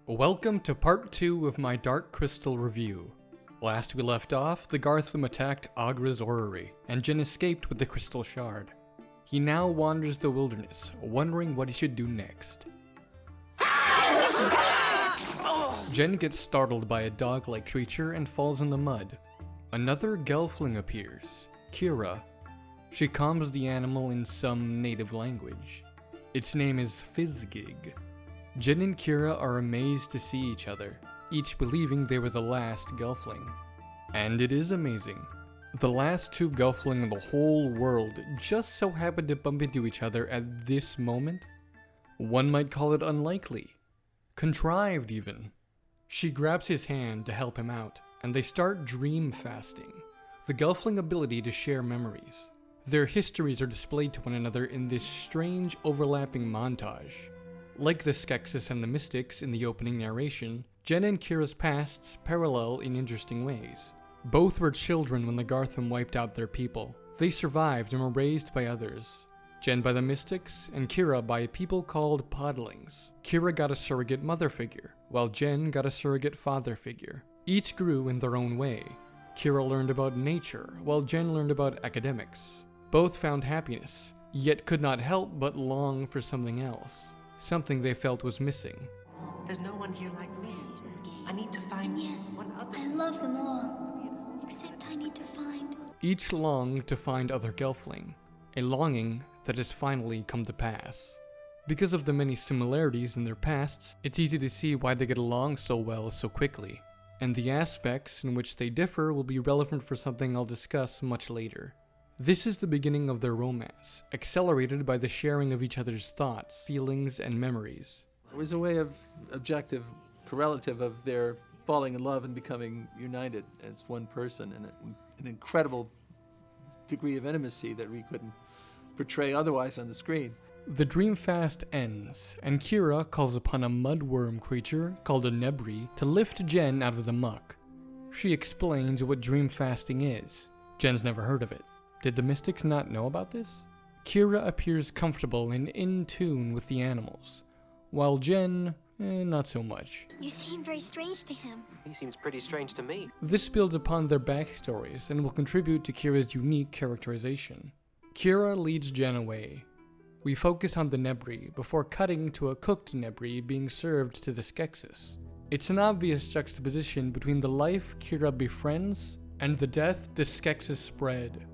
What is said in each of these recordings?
Welcome to part 2 of my Dark Crystal review. Last we left off, the Valtuem attacked Aughra's orrery, and Jen escaped with the crystal shard. He now wanders the wilderness, wondering what he should do next. Jen gets startled by a dog-like creature and falls in the mud. Another gelfling appears, Kira. She calms the animal in some native language. Its name is Fizzgig. Jen and Kira are amazed to see each other, each believing they were the last gelfling. And it is amazing. The last two gelfling in the whole world just so happened to bump into each other at this moment. One might call it unlikely. Contrived, even. She grabs his hand to help him out, and they start dream fasting, the gelfling ability to share memories. Their histories are displayed to one another in this strange overlapping montage. Like the Skeksis and the Mystics in the opening narration, Jen and Kira's pasts parallel in interesting ways. Both were children when the Valtuem wiped out their people. They survived and were raised by others. Jen by the Mystics, and Kira by a people called Podlings. Kira got a surrogate mother figure, while Jen got a surrogate father figure. Each grew in their own way. Kira learned about nature, while Jen learned about academics. Both found happiness, yet could not help but long for something else. Something they felt was missing. There's no one here like me. I need to find one other. I love them all, except I need to find... Each longed to find other gelfling, a longing that has finally come to pass. Because of the many similarities in their pasts, it's easy to see why they get along so well so quickly, and the aspects in which they differ will be relevant for something I'll discuss much later. This is the beginning of their romance, accelerated by the sharing of each other's thoughts, feelings, and memories. It was a way of objective correlative of their falling in love and becoming united as one person, and an incredible degree of intimacy that we couldn't portray otherwise on the screen. The dream fast ends, and Kira calls upon a mudworm creature called a Nebri to lift Jen out of the muck. She explains what dream fasting is. Jen's never heard of it. Did the Mystics not know about this? Kira appears comfortable and in tune with the animals, while Jen, not so much. You seem very strange to him. He seems pretty strange to me. This builds upon their backstories and will contribute to Kira's unique characterization. Kira leads Jen away. We focus on the Nebri before cutting to a cooked Nebri being served to the Skeksis. It's an obvious juxtaposition between the life Kira befriends and the death the Skeksis spread.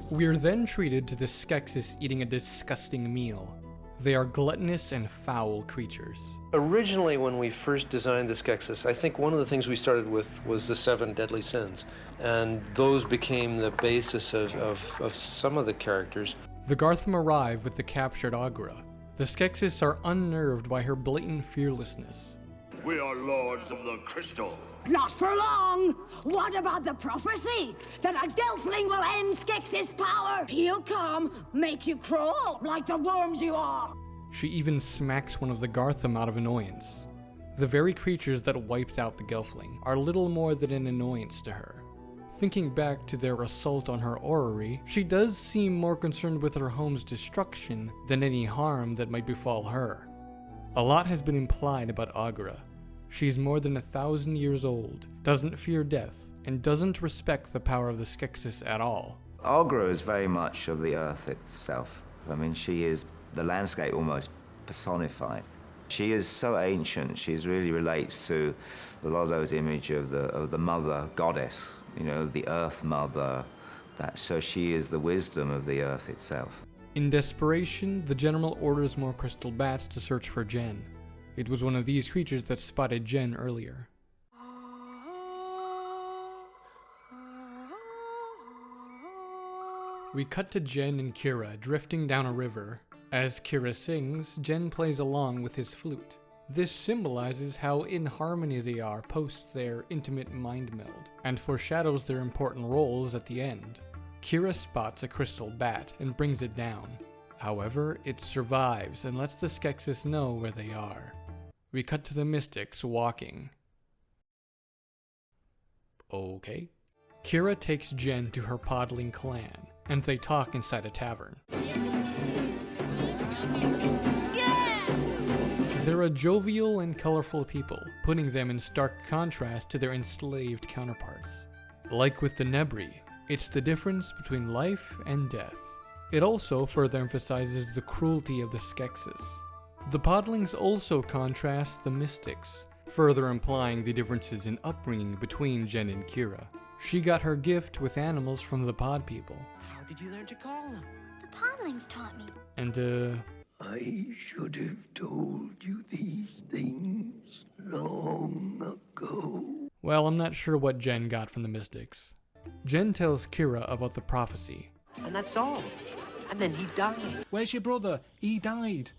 We are then treated to the Skeksis eating a disgusting meal. They are gluttonous and foul creatures. Originally, when we first designed the Skeksis, I think one of the things we started with was the 7 deadly sins, and those became the basis of some of the characters. The Valtuem arrive with the captured Aughra. The Skeksis are unnerved by her blatant fearlessness. We are lords of the crystal. Not for long! What about the prophecy? That a gelfling will end Skeksis' power? He'll come, make you crawl like the worms you are! She even smacks one of the Valtuem out of annoyance. The very creatures that wiped out the gelfling are little more than an annoyance to her. Thinking back to their assault on her orrery, she does seem more concerned with her home's destruction than any harm that might befall her. A lot has been implied about Aughra. She's more than 1,000 years old, doesn't fear death, and doesn't respect the power of the Skeksis at all. Aughra is very much of the earth itself. I mean, she is the landscape almost personified. She is so ancient, she really relates to a lot of those images of the mother goddess, you know, the earth mother. So she is the wisdom of the earth itself. In desperation, the general orders more crystal bats to search for Jen. It was one of these creatures that spotted Jen earlier. We cut to Jen and Kira drifting down a river. As Kira sings, Jen plays along with his flute. This symbolizes how in harmony they are post their intimate mind meld, and foreshadows their important roles at the end. Kira spots a crystal bat and brings it down. However, it survives and lets the Skeksis know where they are. We cut to the Mystics walking. Okay. Kira takes Jen to her Podling clan, and they talk inside a tavern. They're a jovial and colorful people, putting them in stark contrast to their enslaved counterparts. Like with the Nebri, it's the difference between life and death. It also further emphasizes the cruelty of the Skeksis. The Podlings also contrast the Mystics, further implying the differences in upbringing between Jen and Kira. She got her gift with animals from the Pod people. How did you learn to call them? The Podlings taught me. And, I should have told you these things long ago. well, I'm not sure what Jen got from the Mystics. Jen tells Kira about the prophecy. And that's all. And then he died. Where's your brother? He died.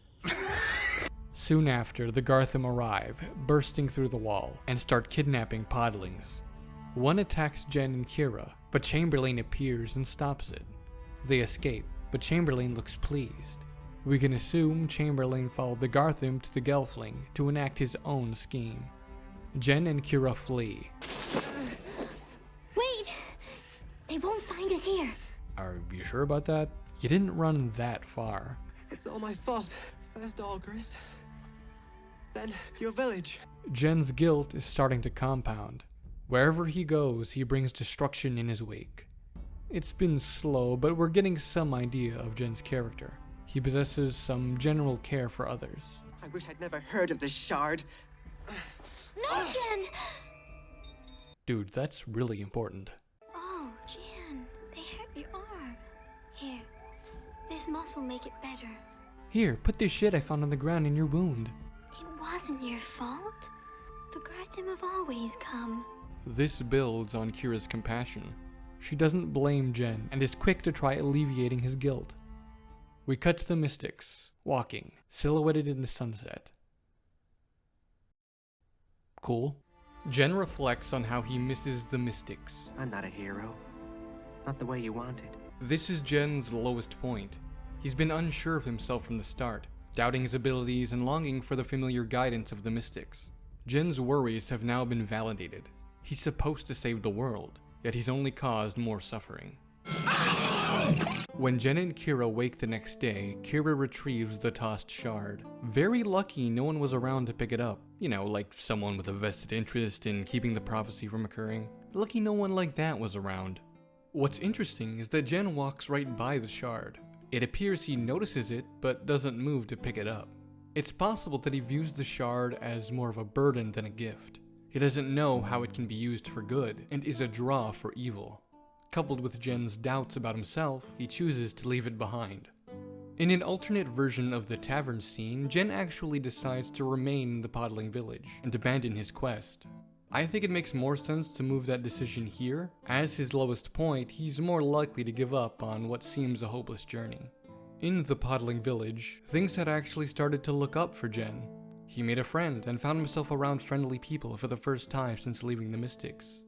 Soon after, the Garthim arrive, bursting through the wall, and start kidnapping Podlings. One attacks Jen and Kira, but Chamberlain appears and stops it. They escape, but Chamberlain looks pleased. We can assume Chamberlain followed the Garthim to the Gelfling to enact his own scheme. Jen and Kira flee. Wait! They won't find us here. Are you sure about that? You didn't run that far. It's all my fault. First Aughra's, then your village. Jen's guilt is starting to compound. Wherever he goes, he brings destruction in his wake. It's been slow, but we're getting some idea of Jen's character. He possesses some general care for others. I wish I'd never heard of this shard. No, Jen! Dude, that's really important. Oh, Jen, they hurt your arm. Here, this moss will make it better. Here, put this shit I found on the ground in your wound. It wasn't your fault. The Garthim have always come. This builds on Kira's compassion. She doesn't blame Jen and is quick to try alleviating his guilt. We cut to the Mystics, walking, silhouetted in the sunset. Cool. Jen reflects on how he misses the Mystics. I'm not a hero. Not the way you wanted. This is Jen's lowest point. He's been unsure of himself from the start, doubting his abilities and longing for the familiar guidance of the Mystics. Jen's worries have now been validated. He's supposed to save the world, yet he's only caused more suffering. When Jen and Kira wake the next day, Kira retrieves the tossed shard. Very lucky no one was around to pick it up. You know, like someone with a vested interest in keeping the prophecy from occurring. Lucky no one like that was around. What's interesting is that Jen walks right by the shard. It appears he notices it, but doesn't move to pick it up. It's possible that he views the shard as more of a burden than a gift. He doesn't know how it can be used for good, and is a draw for evil. Coupled with Jen's doubts about himself, he chooses to leave it behind. In an alternate version of the tavern scene, Jen actually decides to remain in the Podling village and abandon his quest. I think it makes more sense to move that decision here. As his lowest point, he's more likely to give up on what seems a hopeless journey. In the Podling village, things had actually started to look up for Jen. He made a friend and found himself around friendly people for the first time since leaving the Mystics.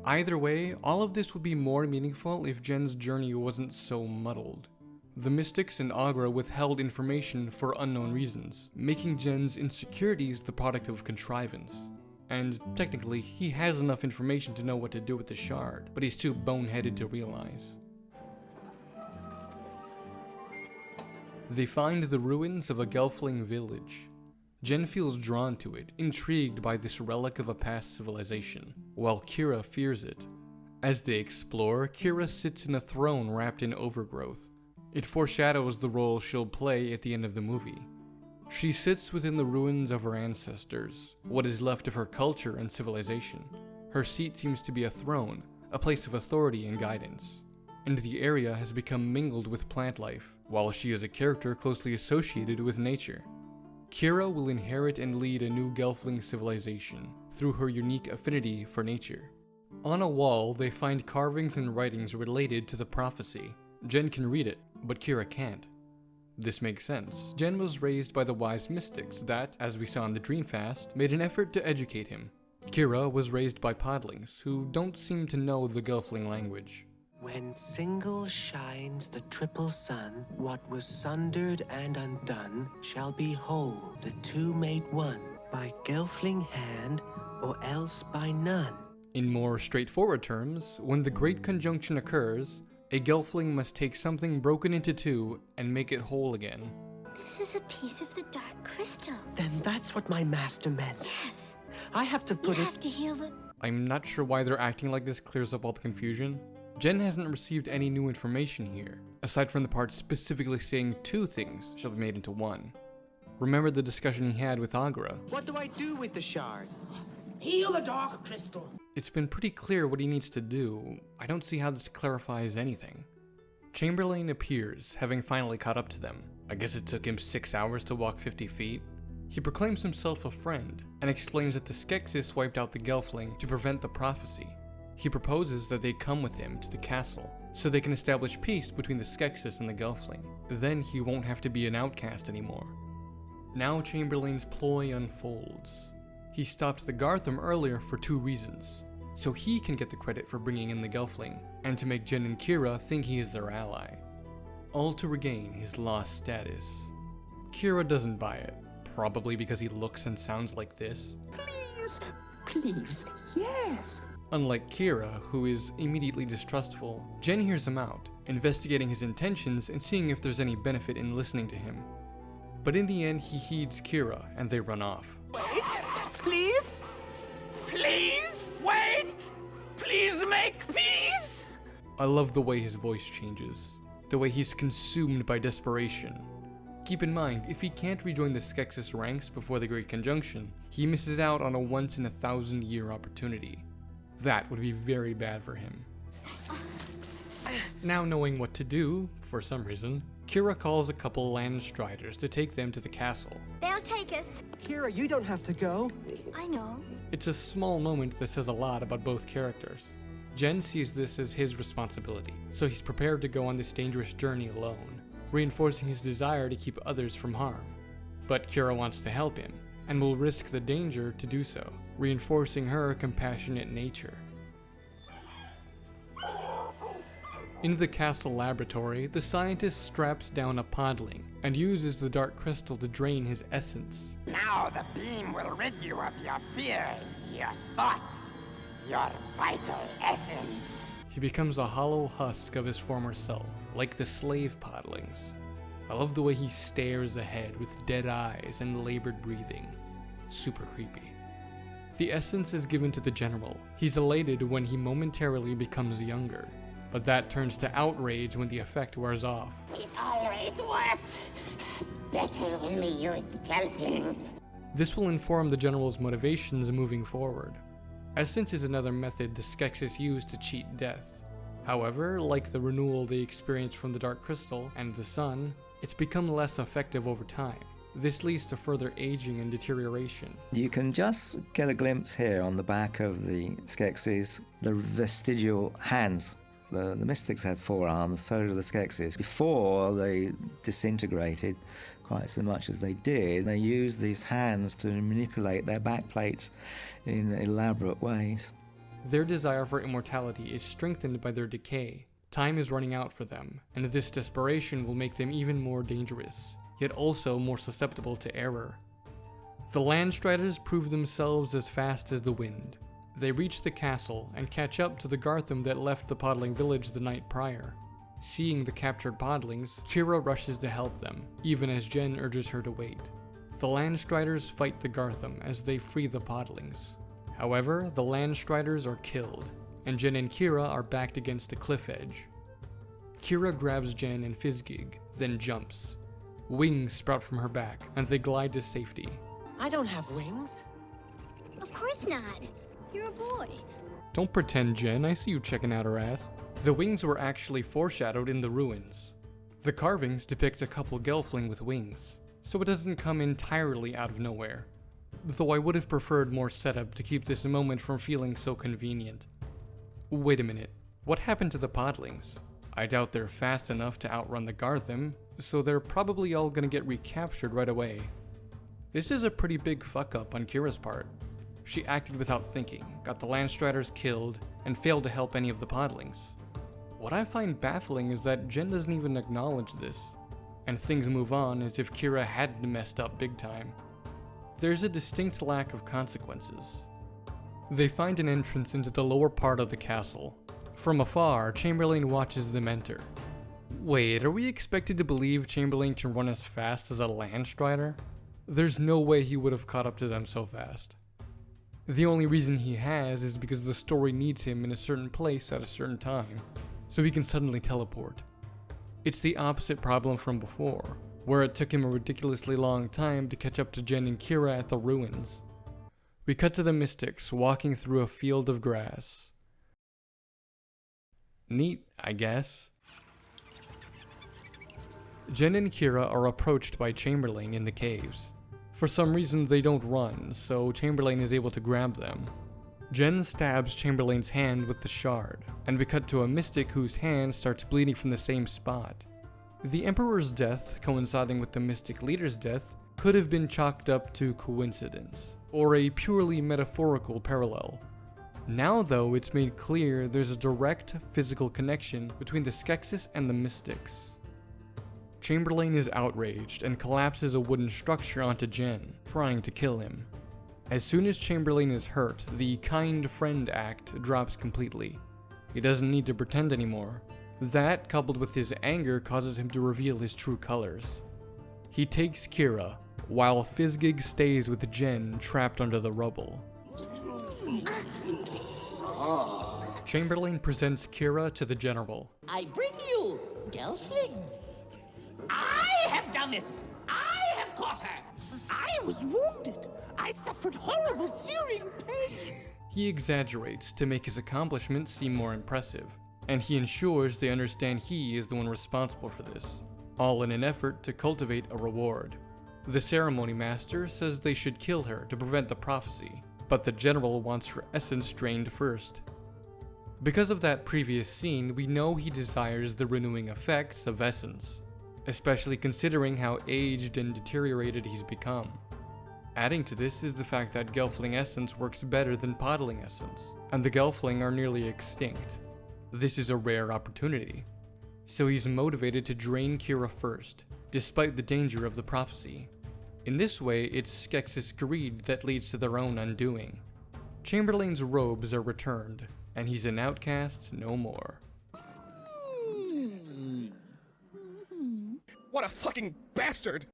Either way, all of this would be more meaningful if Jen's journey wasn't so muddled. The Mystics and Aughra withheld information for unknown reasons, making Jen's insecurities the product of contrivance. And technically, he has enough information to know what to do with the shard, but he's too boneheaded to realize. They find the ruins of a Gelfling village. Jen feels drawn to it, intrigued by this relic of a past civilization, while Kira fears it. As they explore, Kira sits in a throne wrapped in overgrowth. It foreshadows the role she'll play at the end of the movie. She sits within the ruins of her ancestors, what is left of her culture and civilization. Her seat seems to be a throne, a place of authority and guidance. And the area has become mingled with plant life, while she is a character closely associated with nature. Kira will inherit and lead a new Gelfling civilization through her unique affinity for nature. On a wall, they find carvings and writings related to the prophecy. Jen can read it, but Kira can't. This makes sense. Jen was raised by the wise mystics that, as we saw in the Dreamfast, made an effort to educate him. Kira was raised by podlings, who don't seem to know the Gelfling language. When single shines the triple sun, what was sundered and undone shall be whole, the two made one, by Gelfling hand or else by none. In more straightforward terms, when the Great Conjunction occurs, a Gelfling must take something broken into two and make it whole again. This is a piece of the dark crystal. Then that's what my master meant. Yes. I have to put You it... have to heal the... I'm not sure why they're acting like this clears up all the confusion. Jen hasn't received any new information here, aside from the part specifically saying 2 things shall be made into 1. Remember the discussion he had with Aughra? What do I do with the shard? Heal the dark crystal. It's been pretty clear what he needs to do. I don't see how this clarifies anything. Chamberlain appears, having finally caught up to them. I guess it took him 6 hours to walk 50 feet. He proclaims himself a friend, and explains that the Skeksis wiped out the Gelfling to prevent the prophecy. He proposes that they come with him to the castle, so they can establish peace between the Skeksis and the Gelfling. Then he won't have to be an outcast anymore. Now Chamberlain's ploy unfolds. He stopped the Gartham earlier for 2 reasons. So he can get the credit for bringing in the Gelfling, and to make Jen and Kira think he is their ally. All to regain his lost status. Kira doesn't buy it, probably because he looks and sounds like this. Please, please, yes. Unlike Kira, who is immediately distrustful, Jen hears him out, investigating his intentions and seeing if there's any benefit in listening to him. But in the end, he heeds Kira, and they run off. Wait, please, please, wait, please make peace. I love the way his voice changes, the way he's consumed by desperation. Keep in mind, if he can't rejoin the Skeksis ranks before the Great Conjunction, he misses out on a once-in-a-thousand-year opportunity. That would be very bad for him. Now knowing what to do, for some reason, Kira calls a couple Landstriders to take them to the castle. They'll take us. Kira, you don't have to go. I know. It's a small moment that says a lot about both characters. Jen sees this as his responsibility, so he's prepared to go on this dangerous journey alone, reinforcing his desire to keep others from harm. But Kira wants to help him, and will risk the danger to do so, reinforcing her compassionate nature. In the castle laboratory, the scientist straps down a Podling and uses the dark crystal to drain his essence. Now the beam will rid you of your fears, your thoughts, your vital essence. He becomes a hollow husk of his former self, like the slave Podlings. I love the way he stares ahead with dead eyes and labored breathing. Super creepy. The essence is given to the general. He's elated when he momentarily becomes younger, but that turns to outrage when the effect wears off. It always works. Better when we use gelflings. This will inform the general's motivations moving forward. Essence is another method the Skeksis use to cheat death. However, like the renewal they experience from the Dark Crystal and the Sun, it's become less effective over time. This leads to further aging and deterioration. You can just get a glimpse here on the back of the Skeksis, the vestigial hands. The mystics had 4 arms, so do the Skeksis. Before they disintegrated quite so much as they did, they used these hands to manipulate their backplates in elaborate ways. Their desire for immortality is strengthened by their decay. Time is running out for them, and this desperation will make them even more dangerous, yet also more susceptible to error. The Landstriders prove themselves as fast as the wind. They reach the castle and catch up to the Gartham that left the Podling village the night prior. Seeing the captured Podlings, Kira rushes to help them, even as Jen urges her to wait. The Landstriders fight the Gartham as they free the Podlings. However, the Landstriders are killed, and Jen and Kira are backed against a cliff edge. Kira grabs Jen and Fizzgig, then jumps. Wings sprout from her back, and they glide to safety. I don't have wings. Of course not. You're a boy. Don't pretend, Jen, I see you checking out her ass. The wings were actually foreshadowed in the ruins. The carvings depict a couple Gelfling with wings, so it doesn't come entirely out of nowhere. Though I would have preferred more setup to keep this moment from feeling so convenient. Wait a minute, what happened to the Podlings? I doubt they're fast enough to outrun the Gartham, so they're probably all gonna get recaptured right away. This is a pretty big fuck up on Kira's part. She acted without thinking, got the Landstriders killed, and failed to help any of the Podlings. What I find baffling is that Jen doesn't even acknowledge this, and things move on as if Kira hadn't messed up big time. There's a distinct lack of consequences. They find an entrance into the lower part of the castle. From afar, Chamberlain watches them enter. Wait, are we expected to believe Chamberlain can run as fast as a land strider? There's no way he would have caught up to them so fast. The only reason he has is because the story needs him in a certain place at a certain time, so he can suddenly teleport. It's the opposite problem from before, where it took him a ridiculously long time to catch up to Jen and Kira at the ruins. We cut to the Mystics walking through a field of grass. Neat, I guess. Jen and Kira are approached by Chamberlain in the caves. For some reason they don't run, so Chamberlain is able to grab them. Jen stabs Chamberlain's hand with the shard, and we cut to a mystic whose hand starts bleeding from the same spot. The Emperor's death, coinciding with the mystic leader's death, could have been chalked up to coincidence, or a purely metaphorical parallel. Now though, it's made clear there's a direct physical connection between the Skeksis and the Mystics. Chamberlain is outraged and collapses a wooden structure onto Jen, trying to kill him. As soon as Chamberlain is hurt, the kind friend act drops completely. He doesn't need to pretend anymore. That, coupled with his anger, causes him to reveal his true colors. He takes Kira, while Fizzgig stays with Jen trapped under the rubble. Chamberlain presents Kira to the general. I bring you, Gelfling. I have done this! I have caught her! I was wounded! I suffered horrible searing pain! He exaggerates to make his accomplishments seem more impressive, and he ensures they understand he is the one responsible for this, all in an effort to cultivate a reward. The ceremony master says they should kill her to prevent the prophecy, but the general wants her essence drained first. Because of that previous scene, we know he desires the renewing effects of essence, especially considering how aged and deteriorated he's become. Adding to this is the fact that Gelfling essence works better than Podling essence, and the Gelfling are nearly extinct. This is a rare opportunity, so he's motivated to drain Kira first, despite the danger of the prophecy. In this way, it's Skeksis greed that leads to their own undoing. Chamberlain's robes are returned, and he's an outcast no more. What a fucking bastard!